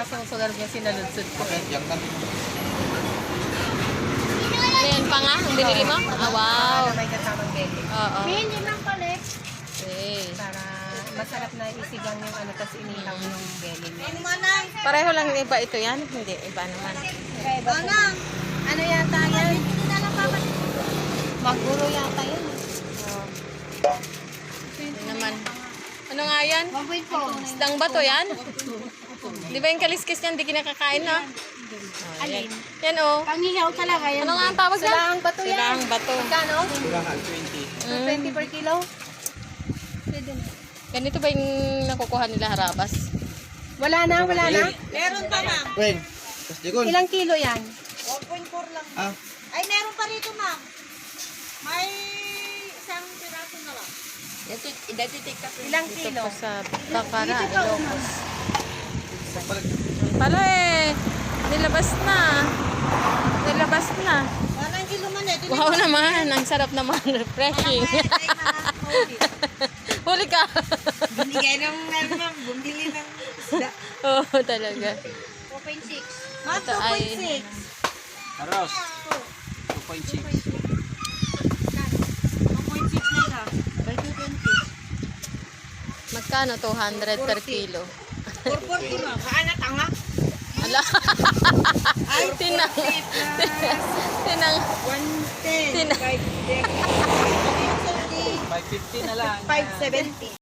kaso sa garap niya sinaludsod ko. Yang kami. Ayan pa nga, ang binili mo? Ah, wow. Para may kasamang belly. Oo. Hindi man pala. Okay. Para masarap na isigang yung ano, tapos inihaw yung belly niya. Pareho lang iba ito yan? Hindi, iba naman. Ano yata yan? Maguro yata yan. Oh. Yan naman. Ano nga yan? 1.4. Isdang bato yan? Di ba yung kaliskis niyan, di kinakakain na? Oh, yan. Yan oh. Pangihaw talaga yan. Ano nga ang tawag yan? Silahang bato yan. Silahang bato. Kano? Kurahan, 20. 220 per kilo? Pwede na. Ganito ba yung nakukuha nila harabas? Wala na, wala na. Meron pa ma'am. Wen. Tapos digon. Ilang kilo yan? 1.4 lang. Ah, Ay, meron pa rito ma'am. May isang piraso na lang. Ilang Ito kilo? po sa Takara, Ilocos. palag. Pala eh. Nilabas na. Nilabas na. Walang kilo man eh. Wow naman. Ang sarap naman. Refreshing. Huli ka. Binigay ng ma'am. Bumili ng isda. Oo, talaga. 4.6. Ma'am, Ito ay 2.6. Aros. 2.6. 2.6 na siya. By 220. magkano? 200 per kilo. 440 ma'am. Anak, tanga. Ala. Tinang. Tinang. 110. Tinang. 530. 550 na lang. 570.